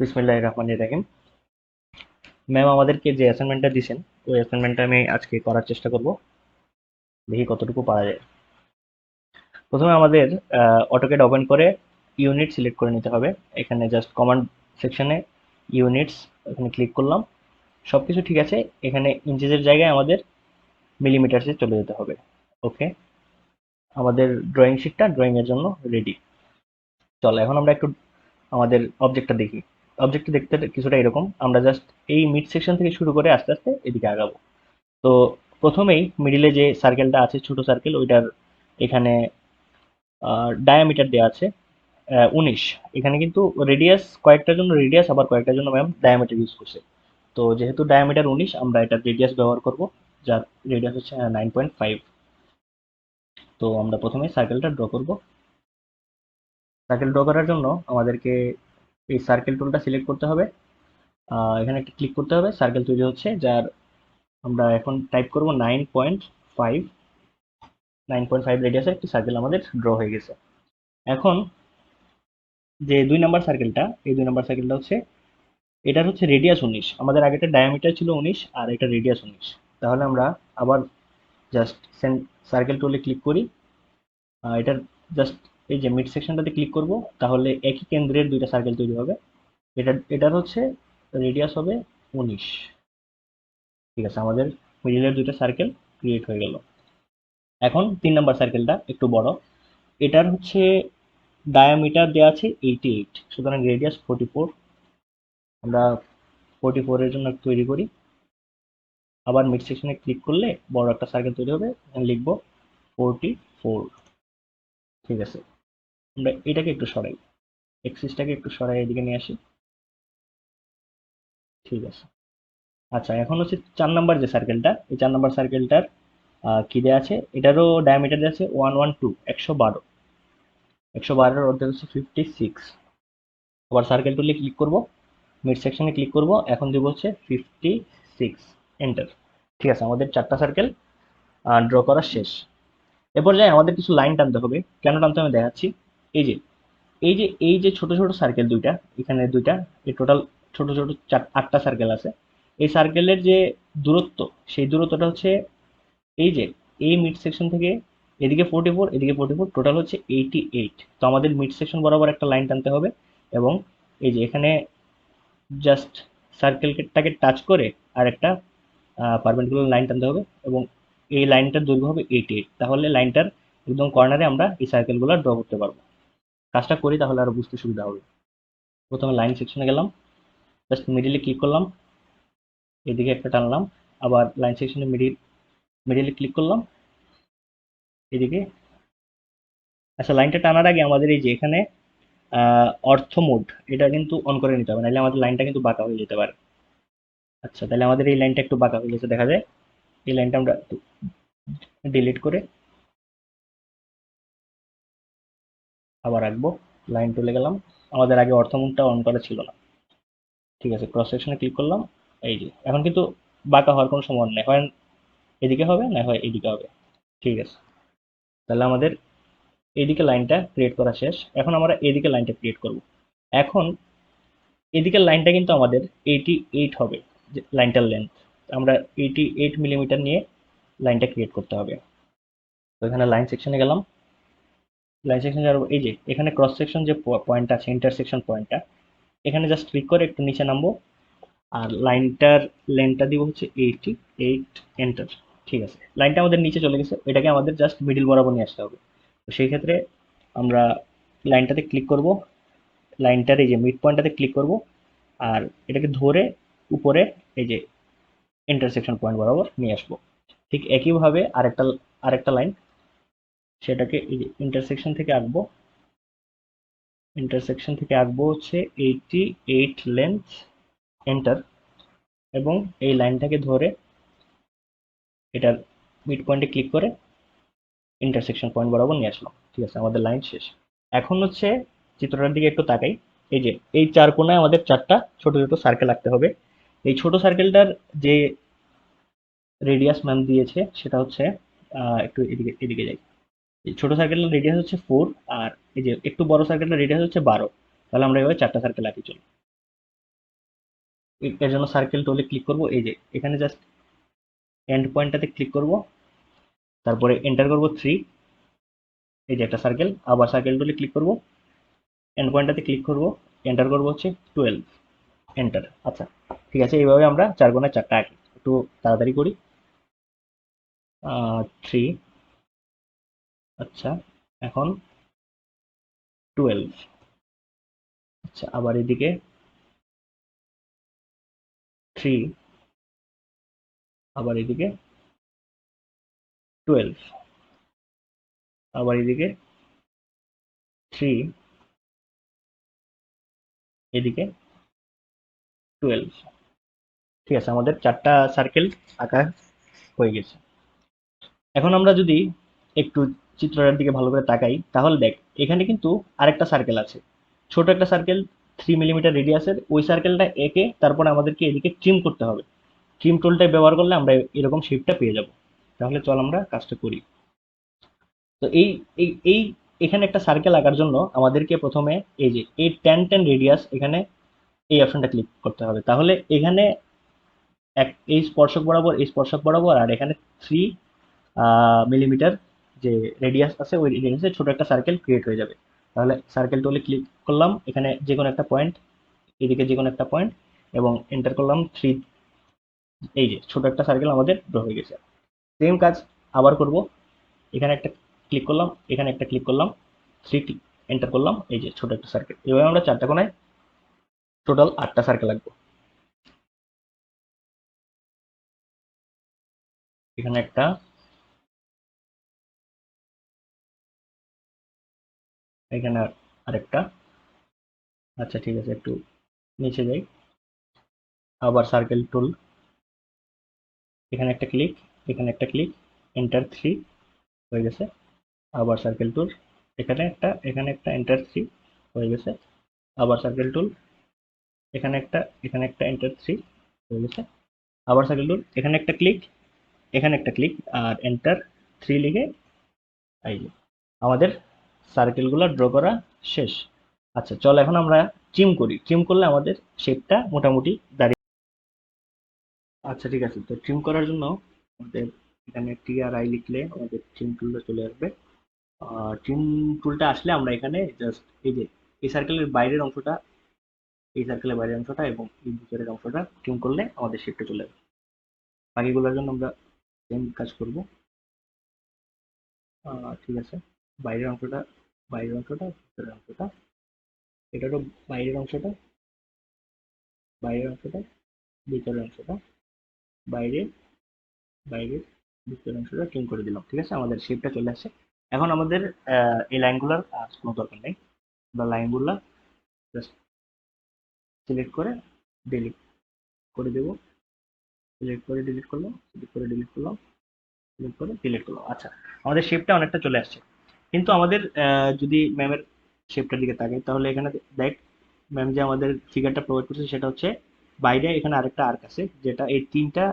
বিসমিল্লাহির রহমানির রহিম। ম্যাম আমাদেরকে যে অ্যাসাইনমেন্টটা দিয়েছেন, ওই অ্যাসাইনমেন্টটা আমি আজকে করার চেষ্টা করব, দেখি কতটুকু পারা যায়। প্রথমে আমাদের অটোক্যাড ওপেন করে ইউনিট সিলেক্ট করে নিতে হবে। এখানে জাস্ট কমান্ড সেকশনে ইউনিটস, এখানে ক্লিক করলাম। সব কিছু ঠিক আছে। এখানে ইঞ্চেসের জায়গায় আমাদের মিলিমিটার্সে চলে যেতে হবে। ওকে, আমাদের ড্রয়িং শিটটা ড্রয়িংয়ের জন্য রেডি। চলো এখন আমরা একটু আমাদের অবজেক্টটা দেখি। অবজেক্টটা দেখতে কিছুটা এরকম। আমরা জাস্ট এই মিড সেকশন থেকে শুরু করে আস্তে আস্তে এদিকে আগাবো। তো প্রথমেই মিডিলে যে সার্কেলটা আছে, ছোট সার্কেল, ওইটার এখানে ডায়ামিটার দেওয়া আছে 19। এখানে কিন্তু রেডিয়াস কয়েকটার জন্য রেডিয়াস, আবার কয়েকটার জন্য ম্যাম ডায়ামিটার ইউজ করছে। তো যেহেতু ডায়ামিটার 19, আমরা এটা রেডিয়াস ব্যবহার করব, যার রেডিয়াস হচ্ছে 9.5। তো আমরা প্রথমে সার্কেলটা ড্র করব। সার্কেল ড্র করার জন্য আমাদেরকে এই সার্কেল টুলটা সিলেক্ট করতে হবে। এখানে একটা ক্লিক করতে হবে, সার্কেল তৈরি হচ্ছে, যার আমরা এখন টাইপ করব 9.5। 9.5 রেডিয়াসের একটি সার্কেল আমাদের ড্র হয়ে গেছে। এখন যে 2 নাম্বার সার্কেলটা, এই 2 নাম্বার সার্কেলটা হচ্ছে, এটার হচ্ছে রেডিয়াস 19। আমাদের আগেটা ডায়ামিটার ছিল 19, আর এটা রেডিয়াস 19। তাহলে আমরা আবার জাস্ট সার্কেল টুলে ক্লিক করি। এটার জাস্ট এই যে মিড সেকশনটাতে ক্লিক করব, তাহলে একই কেন্দ্রের 2টা সার্কেল তৈরি হবে। এটার হচ্ছে রেডিয়াস হবে 19। ঠিক আছে, আমাদের মিডিলের 2টা সার্কেল ক্রিয়েট হয়ে গেল। এখন 3 নাম্বার সার্কেলটা একটু বড়। এটার হচ্ছে ডায়ামিটার দেওয়া আছে 88, সুতরাং রেডিয়াস 44। আমরা 44 এর জন্য তৈরি করি। আবার মিড সেকশনে ক্লিক করলে বড় একটা সার্কেল তৈরি হবে, এখানে লিখবো 44। ঠিক আছে, আমরা এটাকে একটু সরাই, এক্সিসটাকে একটু সরাই, এদিকে নিয়ে আসি। ঠিক আছে। আচ্ছা, এখন হচ্ছে 4 নাম্বার যে সার্কেলটা, এই 4 নাম্বার সার্কেলটার কি দেওয়া আছে, এটারও ডায়ামিটার দেওয়া আছে 112, 112। 112-এর অর্ধেক হচ্ছে 56। আবার সার্কেল টুলে ক্লিক করব, মিড সেকশনে ক্লিক করব, এখন দেবো হচ্ছে 56, এন্টার। ঠিক আছে, আমাদের 4টা সার্কেল ড্র করা শেষ। এরপর যাই, আমাদের কিছু লাইন টানতে হবে। কেন টানতে আমি দেখাচ্ছি। এই যে এই যে ছোট ছোট সার্কেল দুইটা, এখানে দুইটা, এই টোটাল ছোট ছোট 8টা সার্কেল আছে। এই সার্কেলের যে দূরত্ব, সেই দূরত্বটা হচ্ছে এই যে এই মিড সেকশন থেকে এদিকে 44, এদিকে 44, টোটাল হচ্ছে 88। তো আমাদের মিড সেকশন বরাবর একটা লাইন টানতে হবে, এবং এই যে এখানে জাস্ট সার্কেলটাকে টাচ করে আর একটা পারপেন্ডিকুলার লাইন টানতে হবে, এবং এই লাইনটার দৈর্ঘ্য হবে 88। তাহলে লাইনটার একদম কর্নারে আমরা এই সার্কেলগুলো ড্র করতে পারবো। কাজটা করি তাহলে আরো বুঝতে সুবিধা হবে। প্রথমে লাইন সেকশনে গেলাম, জাস্ট মিডিলে ক্লিক করলাম, এদিকে একটা টানলাম। আবার লাইন সেকশনে মিডিলে ক্লিক করলাম, এদিকে। আচ্ছা, লাইনটা টানার আগে আমাদের এই যে এখানে অর্থ মোড, এটা কিন্তু অন করে নিতে হবে, নাহলে আমাদের লাইনটা কিন্তু বাঁকা হয়ে যেতে পারে। আচ্ছা, তাহলে আমাদের এই লাইনটা একটু বাঁকা হয়ে গেছে দেখা যায়। এই লাইনটা আমরা ডিলিট করে আবার রাখবো। লাইন তুলে গেলাম। আমাদের আগে অর্থ মোডটা অন করা ছিল না। ঠিক আছে, ক্রস সেকশনে ক্লিক করলাম। এই যে এখন কিন্তু বাঁকা হওয়ার কোনো সম্ভাবনা নেই, হয় এদিকে হবে, না হয় এদিকে হবে। ঠিক আছে, তাহলে আমাদের এইদিকে লাইনটা ক্রিয়েট করা শেষ। এখন আমরা এদিকে লাইনটা ক্রিয়েট করব। এখন এদিকের লাইনটা কিন্তু আমাদের 88 হবে, যে লাইনটার লেন্থ। আমরা 88 মিলিমিটার নিয়ে লাইনটা ক্রিয়েট করতে হবে। তো এখানে লাইন সেকশনে গেলাম। লাইন সেকশনে যাবো, এই যে এখানে ক্রস সেকশন যে পয়েন্টটা আছে, ইন্টারসেকশন পয়েন্টটা, এখানে জাস্ট ক্লিক করে একটু নিচে নামবো, আর লাইনটার লেন্থটা দিব হচ্ছে 88, এন্টার। ঠিক আছে, লাইনটা আমাদের নিচে চলে গেছে, এটাকে আমাদের জাস্ট মিডিল বরাবর নিয়ে আসতে হবে। তো সেই ক্ষেত্রে আমরা লাইনটাতে ক্লিক করব, লাইনটার এই যে মিড পয়েন্টটাতে ক্লিক করব, আর এটাকে ধরে উপরে এই যে ইন্টারসেকশন পয়েন্ট বরাবর নিয়ে আসবো। ঠিক একইভাবে আরেকটা আরেকটা লাইন, সেটাকে এই যে ইন্টারসেকশন থেকে আঁকবো হচ্ছে 88 লেন্থ, এন্টার। এবং এই লাইনটাকে ধরে এটার মিড পয়েন্টে ক্লিক করে ইন্টারসেকশন পয়েন্ট বরাবর নিয়ে আসলাম। ঠিক আছে, আমাদের লাইন শেষ। এখন হচ্ছে চিত্রটার দিকে একটু তাকাই। এই যে এই 4 কোণায় আমাদের 4টা ছোট ছোট সার্কেল আঁকতে হবে। এই ছোট সার্কেলটার যে রেডিয়াস ম্যাম দিয়েছে সেটা হচ্ছে, একটু এদিকে এদিকে যাই। এই ছোট সার্কেলের রেডিয়াস হচ্ছে 4, আর এই যে একটু বড় সার্কেলের রেডিয়াস হচ্ছে 12। তাহলে আমরা এভাবে 4টা সার্কেল আঁকি, চলো। এর জন্য সার্কেল টুলে ক্লিক করব, এই যে এখানে জাস্ট এন্ড পয়েন্টটাতে ক্লিক করব, তারপরে এন্টার করব 3, এই যে একটা সার্কেল, আবার সার্কেল টুলে ক্লিক করব, এন্ড পয়েন্টটাতে ক্লিক করব, এন্টার করব হচ্ছে 12, এন্টার। আচ্ছা ঠিক আছে, এইভাবে আমরা 4 গুণে 4টা আঁকি। একটু তাড়াতাড়ি করি। 3, আচ্ছা এখন 12, আচ্ছা আবার এদিকে 3, আবার এদিকে 12, আবার এদিকে 3, এদিকে 12। ঠিক আছে, আমাদের 4টা সার্কেল আঁকা হয়ে গেছে। এখন আমরা যদি একটু চিত্রটার দিকে ভালো করে তাকাই, তাহলে দেখ এখানে কিন্তু আরেকটা সার্কেল আছে, ছোট একটা সার্কেল, 3 মিলিমিটার রেডিয়াসের। ওই সার্কেলটা এঁকে তারপরে আমাদেরকে এদিকে ট্রিম করতে হবে। ট্রিম টুলটা ব্যবহার করলে আমরা এরকম শেপটা পেয়ে যাব। তাহলে চল আমরা কাজটা করি। তো এই এই এই এখানে একটা সার্কেল আঁকার জন্য আমাদেরকে প্রথমে এই যে এই 10 রেডিয়াস, এখানে এই অপশনটা ক্লিক করতে হবে। তাহলে এখানে এই স্পর্শক বরাবর, এই স্পর্শক বরাবর, আর এখানে 3 মিলিমিটার যে রেডিয়াস আছে, ওই রেডিয়াসে ছোট একটা সার্কেল ক্রিয়েট হয়ে যাবে। তাহলে সার্কেল টুলে ক্লিক করলাম, এখানে যে কোনো একটা পয়েন্ট, এদিকে যে কোনো একটা পয়েন্ট, এবং এন্টার করলাম 3, এই যে ছোট একটা সার্কেল আমাদের ড্র হয়ে গেছে। সেম কাজ আবার করব, এখানে একটা ক্লিক করলাম, এখানে একটা ক্লিক করলাম, 3 এন্টার করলাম, এই যে ছোট একটা সার্কেল। এভাবে আমরা 4টা কোণায় টোটাল 8টা সার্কেল আঁকবো। এখানে একটা, এখানে আরেকটা। আচ্ছা ঠিক আছে, একটু নিচে যাই, আবার সার্কেল টুল, এখানে একটা ক্লিক, এখানে একটা ক্লিক, এন্টার 3 হয়ে গেছে। আবার সার্কেল টুল, এখানে একটা এন্টার 3 হয়ে গেছে। আবার সার্কেল টুল, এখানে একটা এন্টার 3 হয়ে গেছে। আবার সার্কেল টুল, এখানে একটা ক্লিক, এখানে একটা ক্লিক, আর এন্টার 3 লিখে এই যে আমাদের সার্কেলগুলো ড্র করা শেষ। আচ্ছা চল এখন আমরা ট্রিম করি। ট্রিম করলে আমাদের শেপটা মোটামুটি দাঁড়িয়ে। আচ্ছা ঠিক আছে, তো ট্রিম করার জন্য আমাদের এখানে TRI লিখলে আমাদের ট্রিম টুলটা চলে আসবে। ট্রিম টুলটা আসলে আমরা এখানে জাস্ট এই যে এই সার্কেলের বাইরের অংশটা, এই সার্কেলের বাইরের অংশটা এবং এই ভিতরের অংশটা ট্রিম করলে আমাদের শেপটা চলে আসবে। বাকিগুলোর জন্য আমরা সেম কাজ করব। ঠিক আছে, বাইরের অংশটা, বাইরের অংশটা, ভিতরের অংশটা, এটারও বাইরের অংশটা, বাইরের অংশটা, ভিতরের অংশটা, বাইরে, বাইরে, ভিতরের অংশটা ট্রিম করে দিলাম। ঠিক আছে, আমাদের শেপটা চলে আসছে। এখন আমাদের এই লাইনগুলোর আর কোনো দরকার নেই। আমরা লাইনগুলো জাস্ট সিলেক্ট করে ডিলিট করে দেবো। সিলেক্ট করে ডিলিট করলাম, সিলেক্ট করে ডিলিট করলাম, সিলেক্ট করে ডিলিট করলাম। আচ্ছা, আমাদের শেপটা অনেকটা চলে আসছে। কিন্তু আমাদের যদি ম্যামের শেপটার দিকে তাকাই, তাহলে এখানে দেখ ম্যাম যে আমাদের ফিগারটা প্রোভাইড করছে সেটা হচ্ছে বাইরে এখানে আরেকটা আর্ক আছে, যেটা এই 3টা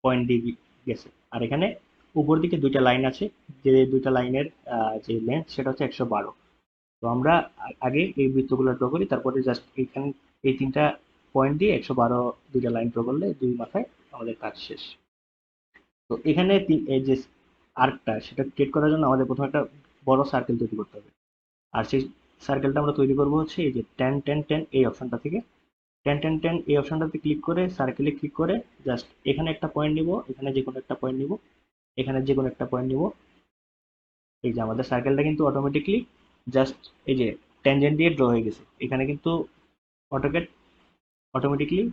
পয়েন্ট দিয়ে গেছে। আর এখানে উপর দিকে 2টা লাইন আছে, যে 2টা লাইনের যে লেন্থ সেটা হচ্ছে 112। তো আমরা আগে এই বৃত্তগুলো ড্র করি, তারপরে জাস্ট এইখানে এই 3টা পয়েন্ট দিয়ে 112 2টা লাইন ড্র করলে দুই মাথায় আমাদের কাজ শেষ। তো এখানে এই যে আর্কটা সেটা ক্রিয়েট করার জন্য আমাদের প্রথমে একটা বড় সার্কেল তৈরি করতে হবে। আর সেই সার্কেলটা আমরা তৈরি করব হচ্ছে এই যে 10 10 10 এই অপশনটা থেকে। 10 10 10 এই অপশনটাতে ক্লিক করে সার্কেলে ক্লিক করে জাস্ট এখানে একটা পয়েন্ট নিব, এখানে যে কোনো একটা পয়েন্ট নিব, এখানে যে কোনো একটা পয়েন্ট নিব। এই যে আমাদের সার্কেলটা কিন্তু অটোমেটিকলি জাস্ট এই যে ট্যানজেন্ট দিয়ে ড্র হয়ে গেছে। এখানে কিন্তু অটোক্যাড অটোমেটিকলি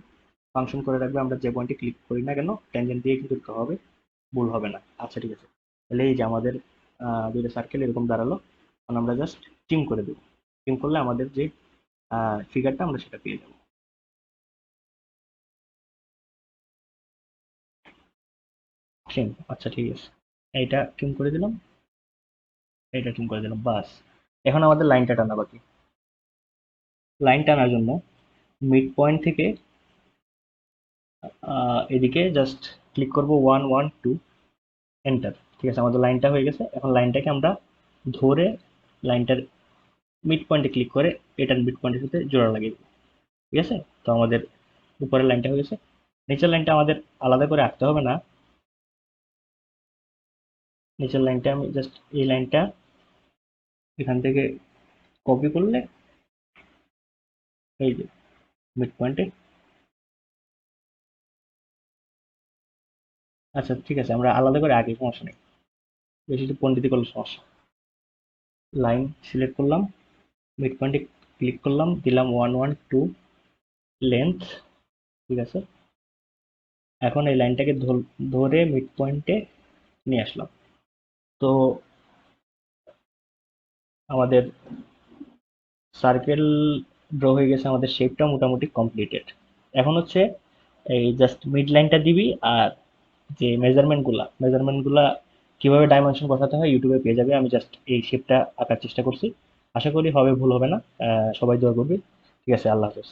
ফাংশন করে রাখবে, আমরা যে পয়েন্টে ক্লিক করি না কেন ট্যানজেন্ট দিয়ে কিন্তু ড্র হবে, ভুল হবে না। আচ্ছা ঠিক আছে, তাহলে এই যে আমাদের 2টা সার্কেল এরকম দাঁড়ালো। এখন আমরা জাস্ট ট্রিম করে দেবো। ট্রিম করলে আমাদের যে ফিগারটা আমরা সেটা পেয়ে যাবো। ট্রিম, আচ্ছা ঠিক আছে, এইটা ট্রিম করে দিলাম, এইটা ট্রিম করে দিলাম, বাস। এখন আমাদের লাইনটা টানা বাকি। লাইন টানার জন্য মিড পয়েন্ট থেকে এদিকে জাস্ট ক্লিক করব 1 1 2, এন্টার। ঠিক আছে, আমাদের লাইনটা হয়ে গেছে। এখন লাইনটাকে আমরা ধরে লাইনটার মিড পয়েন্টে ক্লিক করে এটার মিড পয়েন্টের সাথে জোড়া লাগিয়ে দেবো। ঠিক আছে, তো আমাদের উপরের লাইনটা হয়ে গেছে। নিচের লাইনটা আমাদের আলাদা করে আঁকতে হবে না। নিচের লাইনটা আমি জাস্ট এই লাইনটা এখান থেকে কপি করলে এই যে মিড পয়েন্টে। আচ্ছা ঠিক আছে, আমরা আলাদা করে আঁকি, সমস্যা নেই, বেশি একটু পণ্ডিতি করলে সমস্যা। লাইন সিলেক্ট করলাম, মিড পয়েন্টে ক্লিক করলাম, দিলাম 112 লেন্থ, ঠিক আছে। এখন এই লাইনটাকে ধরে মিড পয়েন্টে নিয়ে আসলাম। তো আমাদের সার্কেল ড্র হয়ে গেছে, আমাদের শেপটা মোটামুটি কমপ্লিটেড। এখন হচ্ছে এই জাস্ট মিড লাইনটা দিবি, আর যে মেজারমেন্টগুলা কিভাবে ডাইমেনশন বসাতে হয় ইউটিউবে পেয়ে যাবে। আমি জাস্ট এই শেপটা আঁকার চেষ্টা করছি, আশা করি হবে, ভুল হবে না। সবাই দোয়া করবি। ঠিক আছে, আল্লাহ হাফেজ।